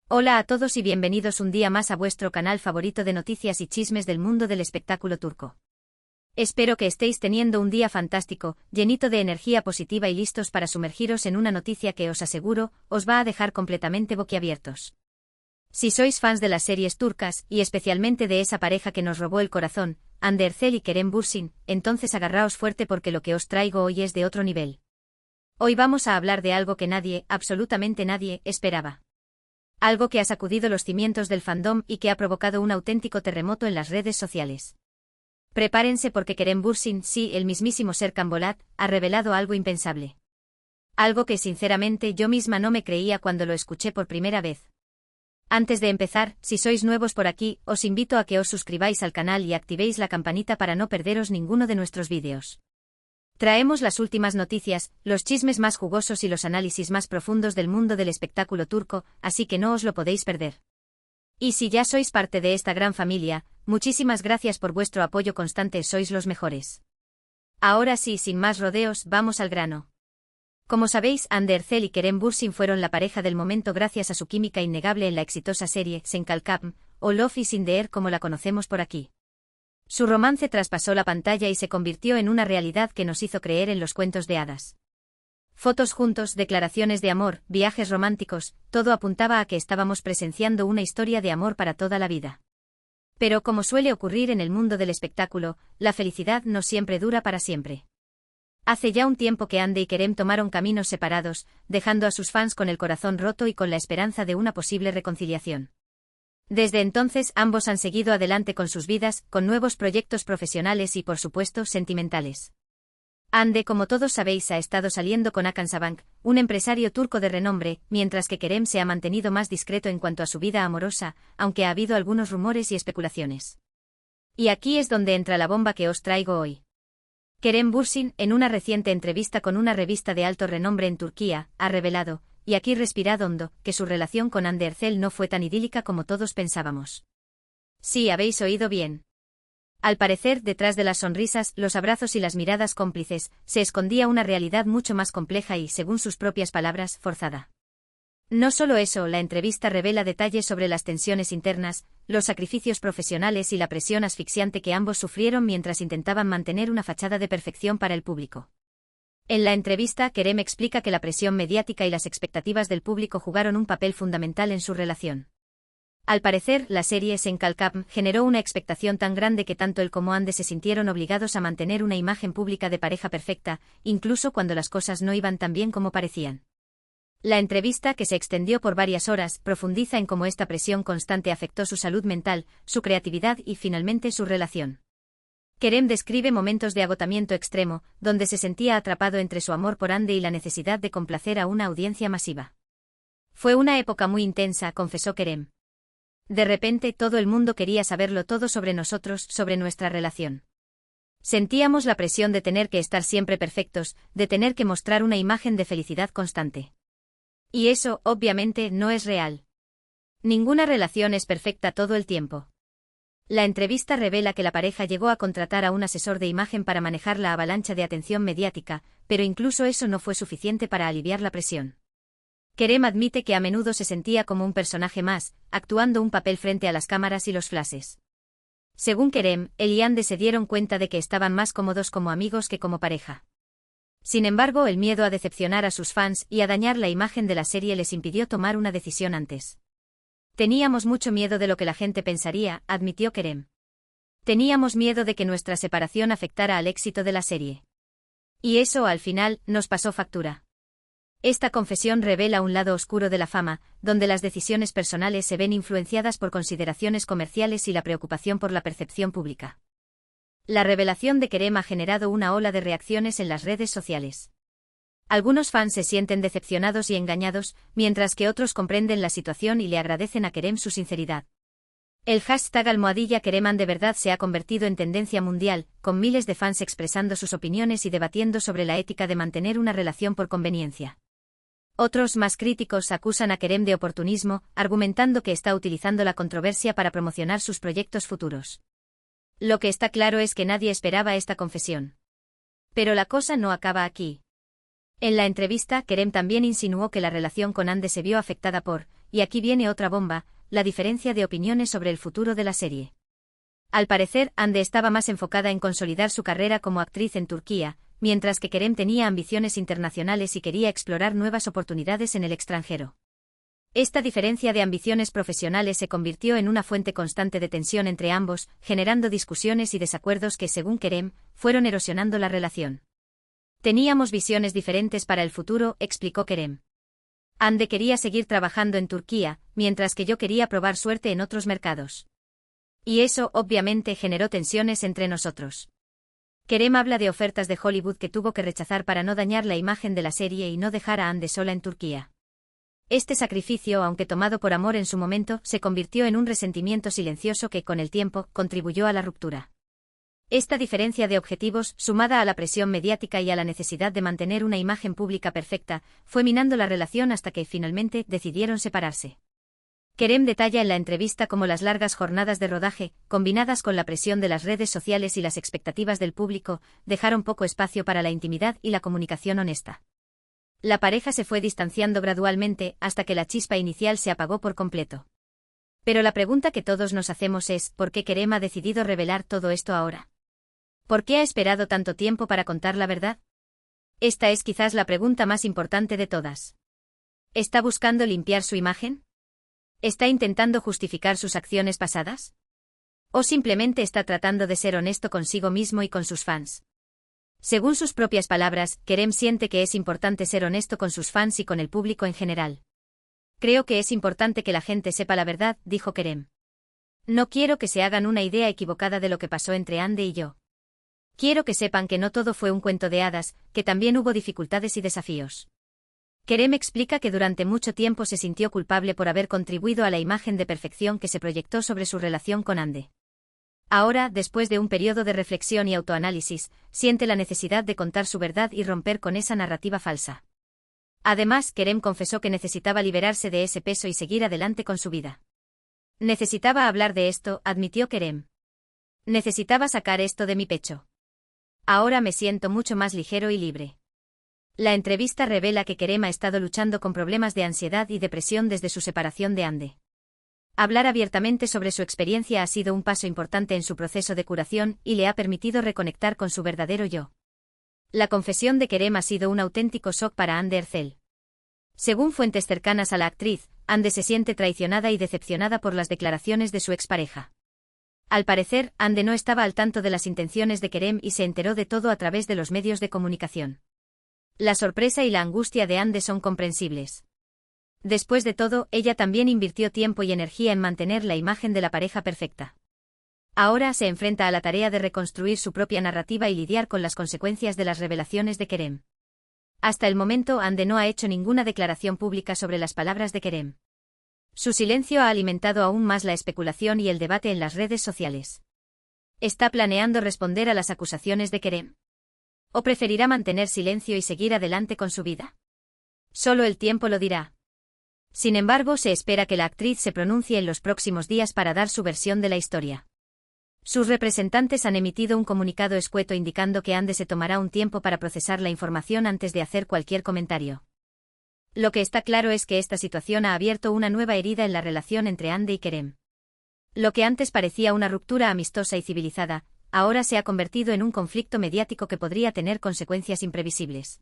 Hola a todos y bienvenidos un día más a vuestro canal favorito de noticias y chismes del mundo del espectáculo turco. Espero que estéis teniendo un día fantástico, llenito de energía positiva y listos para sumergiros en una noticia que os aseguro, os va a dejar completamente boquiabiertos. Si sois fans de las series turcas, y especialmente de esa pareja que nos robó el corazón, Hande Erçel y Kerem Bürsin, entonces agarraos fuerte porque lo que os traigo hoy es de otro nivel. Hoy vamos a hablar de algo que nadie, absolutamente nadie, esperaba. Algo que ha sacudido los cimientos del fandom y que ha provocado un auténtico terremoto en las redes sociales. Prepárense porque Kerem Bürsin, sí, el mismísimo Serkan Bolat, ha revelado algo impensable. Algo que sinceramente yo misma no me creía cuando lo escuché por primera vez. Antes de empezar, si sois nuevos por aquí, os invito a que os suscribáis al canal y activéis la campanita para no perderos ninguno de nuestros vídeos. Traemos las últimas noticias, los chismes más jugosos y los análisis más profundos del mundo del espectáculo turco, así que no os lo podéis perder. Y si ya sois parte de esta gran familia, muchísimas gracias por vuestro apoyo constante, sois los mejores. Ahora sí, sin más rodeos, vamos al grano. Como sabéis, Hande Erçel y Kerem Bürsin fueron la pareja del momento gracias a su química innegable en la exitosa serie Sen Kalkam, o Love is in the Air como la conocemos por aquí. Su romance traspasó la pantalla y se convirtió en una realidad que nos hizo creer en los cuentos de hadas. Fotos juntos, declaraciones de amor, viajes románticos, todo apuntaba a que estábamos presenciando una historia de amor para toda la vida. Pero como suele ocurrir en el mundo del espectáculo, la felicidad no siempre dura para siempre. Hace ya un tiempo que Hande y Kerem tomaron caminos separados, dejando a sus fans con el corazón roto y con la esperanza de una posible reconciliación. Desde entonces ambos han seguido adelante con sus vidas, con nuevos proyectos profesionales y por supuesto sentimentales. Hande, como todos sabéis, ha estado saliendo con Hakan Sabank, un empresario turco de renombre, mientras que Kerem se ha mantenido más discreto en cuanto a su vida amorosa, aunque ha habido algunos rumores y especulaciones. Y aquí es donde entra la bomba que os traigo hoy. Kerem Bürsin, en una reciente entrevista con una revista de alto renombre en Turquía, ha revelado, y aquí respirad hondo, que su relación con Hande Erçel no fue tan idílica como todos pensábamos. Sí, habéis oído bien. Al parecer, detrás de las sonrisas, los abrazos y las miradas cómplices, se escondía una realidad mucho más compleja y, según sus propias palabras, forzada. No solo eso, la entrevista revela detalles sobre las tensiones internas, los sacrificios profesionales y la presión asfixiante que ambos sufrieron mientras intentaban mantener una fachada de perfección para el público. En la entrevista, Kerem explica que la presión mediática y las expectativas del público jugaron un papel fundamental en su relación. Al parecer, la serie Sen Kalkam generó una expectación tan grande que tanto él como Hande se sintieron obligados a mantener una imagen pública de pareja perfecta, incluso cuando las cosas no iban tan bien como parecían. La entrevista, que se extendió por varias horas, profundiza en cómo esta presión constante afectó su salud mental, su creatividad y finalmente su relación. Kerem describe momentos de agotamiento extremo, donde se sentía atrapado entre su amor por Hande y la necesidad de complacer a una audiencia masiva. Fue una época muy intensa, confesó Kerem. De repente todo el mundo quería saberlo todo sobre nosotros, sobre nuestra relación. Sentíamos la presión de tener que estar siempre perfectos, de tener que mostrar una imagen de felicidad constante. Y eso, obviamente, no es real. Ninguna relación es perfecta todo el tiempo. La entrevista revela que la pareja llegó a contratar a un asesor de imagen para manejar la avalancha de atención mediática, pero incluso eso no fue suficiente para aliviar la presión. Kerem admite que a menudo se sentía como un personaje más, actuando un papel frente a las cámaras y los flashes. Según Kerem, él y Hande se dieron cuenta de que estaban más cómodos como amigos que como pareja. Sin embargo, el miedo a decepcionar a sus fans y a dañar la imagen de la serie les impidió tomar una decisión antes. Teníamos mucho miedo de lo que la gente pensaría, admitió Kerem. Teníamos miedo de que nuestra separación afectara al éxito de la serie. Y eso, al final, nos pasó factura. Esta confesión revela un lado oscuro de la fama, donde las decisiones personales se ven influenciadas por consideraciones comerciales y la preocupación por la percepción pública. La revelación de Kerem ha generado una ola de reacciones en las redes sociales. Algunos fans se sienten decepcionados y engañados, mientras que otros comprenden la situación y le agradecen a Kerem su sinceridad. El hashtag #Kerem de verdad se ha convertido en tendencia mundial, con miles de fans expresando sus opiniones y debatiendo sobre la ética de mantener una relación por conveniencia. Otros, más críticos, acusan a Kerem de oportunismo, argumentando que está utilizando la controversia para promocionar sus proyectos futuros. Lo que está claro es que nadie esperaba esta confesión. Pero la cosa no acaba aquí. En la entrevista, Kerem también insinuó que la relación con Hande se vio afectada por, y aquí viene otra bomba, la diferencia de opiniones sobre el futuro de la serie. Al parecer, Hande estaba más enfocada en consolidar su carrera como actriz en Turquía, mientras que Kerem tenía ambiciones internacionales y quería explorar nuevas oportunidades en el extranjero. Esta diferencia de ambiciones profesionales se convirtió en una fuente constante de tensión entre ambos, generando discusiones y desacuerdos que, según Kerem, fueron erosionando la relación. Teníamos visiones diferentes para el futuro, explicó Kerem. Hande quería seguir trabajando en Turquía, mientras que yo quería probar suerte en otros mercados. Y eso, obviamente, generó tensiones entre nosotros. Kerem habla de ofertas de Hollywood que tuvo que rechazar para no dañar la imagen de la serie y no dejar a Hande sola en Turquía. Este sacrificio, aunque tomado por amor en su momento, se convirtió en un resentimiento silencioso que, con el tiempo, contribuyó a la ruptura. Esta diferencia de objetivos, sumada a la presión mediática y a la necesidad de mantener una imagen pública perfecta, fue minando la relación hasta que, finalmente, decidieron separarse. Kerem detalla en la entrevista cómo las largas jornadas de rodaje, combinadas con la presión de las redes sociales y las expectativas del público, dejaron poco espacio para la intimidad y la comunicación honesta. La pareja se fue distanciando gradualmente hasta que la chispa inicial se apagó por completo. Pero la pregunta que todos nos hacemos es, ¿por qué Kerem ha decidido revelar todo esto ahora? ¿Por qué ha esperado tanto tiempo para contar la verdad? Esta es quizás la pregunta más importante de todas. ¿Está buscando limpiar su imagen? ¿Está intentando justificar sus acciones pasadas? ¿O simplemente está tratando de ser honesto consigo mismo y con sus fans? Según sus propias palabras, Kerem siente que es importante ser honesto con sus fans y con el público en general. Creo que es importante que la gente sepa la verdad, dijo Kerem. No quiero que se hagan una idea equivocada de lo que pasó entre Hande y yo. Quiero que sepan que no todo fue un cuento de hadas, que también hubo dificultades y desafíos. Kerem explica que durante mucho tiempo se sintió culpable por haber contribuido a la imagen de perfección que se proyectó sobre su relación con Hande. Ahora, después de un periodo de reflexión y autoanálisis, siente la necesidad de contar su verdad y romper con esa narrativa falsa. Además, Kerem confesó que necesitaba liberarse de ese peso y seguir adelante con su vida. Necesitaba hablar de esto, admitió Kerem. Necesitaba sacar esto de mi pecho. Ahora me siento mucho más ligero y libre. La entrevista revela que Kerem ha estado luchando con problemas de ansiedad y depresión desde su separación de Hande. Hablar abiertamente sobre su experiencia ha sido un paso importante en su proceso de curación y le ha permitido reconectar con su verdadero yo. La confesión de Kerem ha sido un auténtico shock para Hande Erçel. Según fuentes cercanas a la actriz, Hande se siente traicionada y decepcionada por las declaraciones de su expareja. Al parecer, Hande no estaba al tanto de las intenciones de Kerem y se enteró de todo a través de los medios de comunicación. La sorpresa y la angustia de Hande son comprensibles. Después de todo, ella también invirtió tiempo y energía en mantener la imagen de la pareja perfecta. Ahora se enfrenta a la tarea de reconstruir su propia narrativa y lidiar con las consecuencias de las revelaciones de Kerem. Hasta el momento, Hande no ha hecho ninguna declaración pública sobre las palabras de Kerem. Su silencio ha alimentado aún más la especulación y el debate en las redes sociales. ¿Está planeando responder a las acusaciones de Kerem? ¿O preferirá mantener silencio y seguir adelante con su vida? Solo el tiempo lo dirá. Sin embargo, se espera que la actriz se pronuncie en los próximos días para dar su versión de la historia. Sus representantes han emitido un comunicado escueto indicando que Hande se tomará un tiempo para procesar la información antes de hacer cualquier comentario. Lo que está claro es que esta situación ha abierto una nueva herida en la relación entre Hande y Kerem. Lo que antes parecía una ruptura amistosa y civilizada, ahora se ha convertido en un conflicto mediático que podría tener consecuencias imprevisibles.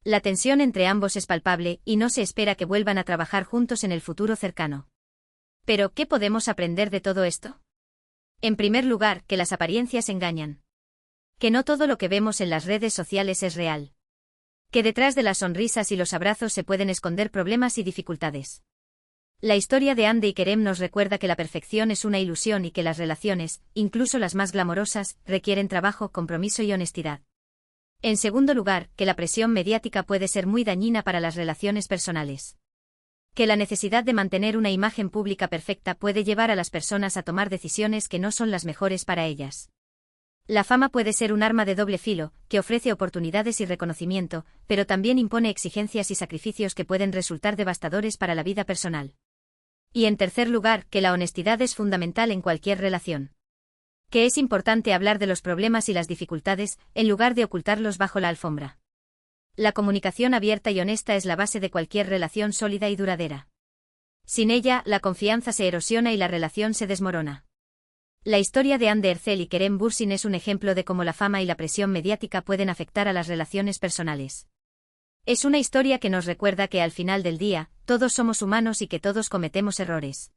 La tensión entre ambos es palpable y no se espera que vuelvan a trabajar juntos en el futuro cercano. Pero, ¿qué podemos aprender de todo esto? En primer lugar, que las apariencias engañan. Que no todo lo que vemos en las redes sociales es real. Que detrás de las sonrisas y los abrazos se pueden esconder problemas y dificultades. La historia de Hande y Kerem nos recuerda que la perfección es una ilusión y que las relaciones, incluso las más glamorosas, requieren trabajo, compromiso y honestidad. En segundo lugar, que la presión mediática puede ser muy dañina para las relaciones personales. Que la necesidad de mantener una imagen pública perfecta puede llevar a las personas a tomar decisiones que no son las mejores para ellas. La fama puede ser un arma de doble filo, que ofrece oportunidades y reconocimiento, pero también impone exigencias y sacrificios que pueden resultar devastadores para la vida personal. Y en tercer lugar, que la honestidad es fundamental en cualquier relación. Que es importante hablar de los problemas y las dificultades, en lugar de ocultarlos bajo la alfombra. La comunicación abierta y honesta es la base de cualquier relación sólida y duradera. Sin ella, la confianza se erosiona y la relación se desmorona. La historia de Hande Erçel y Kerem Bürsin es un ejemplo de cómo la fama y la presión mediática pueden afectar a las relaciones personales. Es una historia que nos recuerda que al final del día, todos somos humanos y que todos cometemos errores.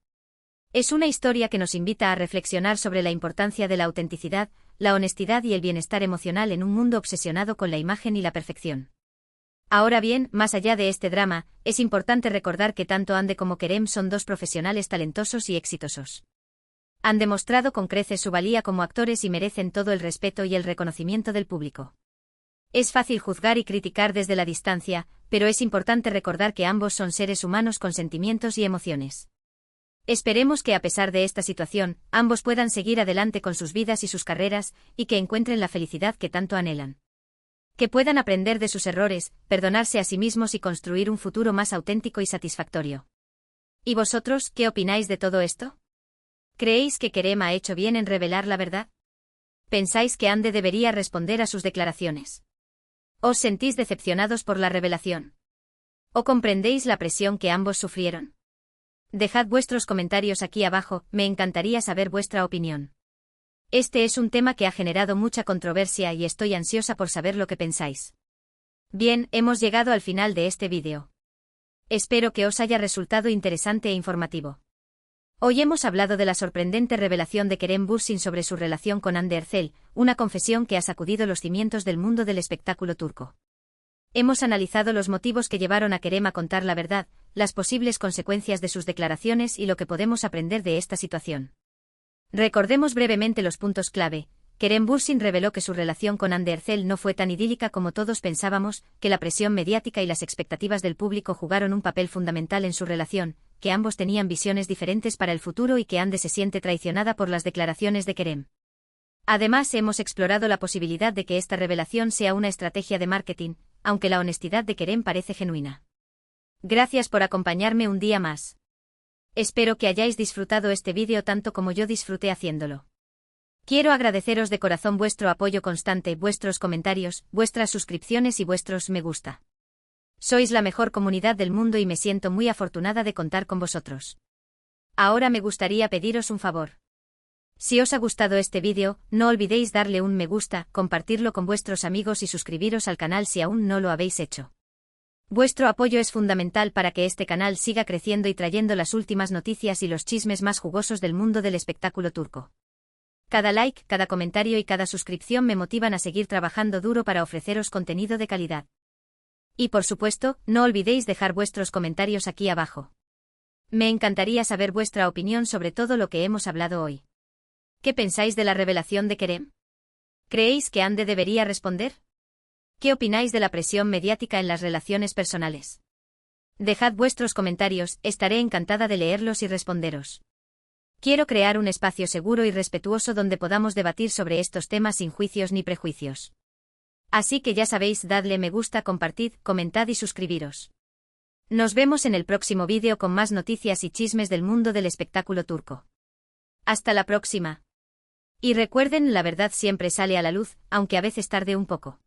Es una historia que nos invita a reflexionar sobre la importancia de la autenticidad, la honestidad y el bienestar emocional en un mundo obsesionado con la imagen y la perfección. Ahora bien, más allá de este drama, es importante recordar que tanto Hande como Kerem son dos profesionales talentosos y exitosos. Han demostrado con creces su valía como actores y merecen todo el respeto y el reconocimiento del público. Es fácil juzgar y criticar desde la distancia, pero es importante recordar que ambos son seres humanos con sentimientos y emociones. Esperemos que a pesar de esta situación, ambos puedan seguir adelante con sus vidas y sus carreras, y que encuentren la felicidad que tanto anhelan. Que puedan aprender de sus errores, perdonarse a sí mismos y construir un futuro más auténtico y satisfactorio. ¿Y vosotros, qué opináis de todo esto? ¿Creéis que Kerem ha hecho bien en revelar la verdad? ¿Pensáis que Hande debería responder a sus declaraciones? ¿Os sentís decepcionados por la revelación? ¿O comprendéis la presión que ambos sufrieron? Dejad vuestros comentarios aquí abajo, me encantaría saber vuestra opinión. Este es un tema que ha generado mucha controversia y estoy ansiosa por saber lo que pensáis. Bien, hemos llegado al final de este vídeo. Espero que os haya resultado interesante e informativo. Hoy hemos hablado de la sorprendente revelación de Kerem Bürsin sobre su relación con Hande Erçel, una confesión que ha sacudido los cimientos del mundo del espectáculo turco. Hemos analizado los motivos que llevaron a Kerem a contar la verdad, las posibles consecuencias de sus declaraciones y lo que podemos aprender de esta situación. Recordemos brevemente los puntos clave. Kerem Bürsin reveló que su relación con Hande Erçel no fue tan idílica como todos pensábamos, que la presión mediática y las expectativas del público jugaron un papel fundamental en su relación, que ambos tenían visiones diferentes para el futuro y que Hande se siente traicionada por las declaraciones de Kerem. Además, hemos explorado la posibilidad de que esta revelación sea una estrategia de marketing, aunque la honestidad de Kerem parece genuina. Gracias por acompañarme un día más. Espero que hayáis disfrutado este vídeo tanto como yo disfruté haciéndolo. Quiero agradeceros de corazón vuestro apoyo constante, vuestros comentarios, vuestras suscripciones y vuestros me gusta. Sois la mejor comunidad del mundo y me siento muy afortunada de contar con vosotros. Ahora me gustaría pediros un favor. Si os ha gustado este vídeo, no olvidéis darle un me gusta, compartirlo con vuestros amigos y suscribiros al canal si aún no lo habéis hecho. Vuestro apoyo es fundamental para que este canal siga creciendo y trayendo las últimas noticias y los chismes más jugosos del mundo del espectáculo turco. Cada like, cada comentario y cada suscripción me motivan a seguir trabajando duro para ofreceros contenido de calidad. Y por supuesto, no olvidéis dejar vuestros comentarios aquí abajo. Me encantaría saber vuestra opinión sobre todo lo que hemos hablado hoy. ¿Qué pensáis de la revelación de Kerem? ¿Creéis que Hande debería responder? ¿Qué opináis de la presión mediática en las relaciones personales? Dejad vuestros comentarios, estaré encantada de leerlos y responderos. Quiero crear un espacio seguro y respetuoso donde podamos debatir sobre estos temas sin juicios ni prejuicios. Así que ya sabéis, dadle me gusta, compartid, comentad y suscribiros. Nos vemos en el próximo vídeo con más noticias y chismes del mundo del espectáculo turco. Hasta la próxima. Y recuerden, la verdad siempre sale a la luz, aunque a veces tarde un poco.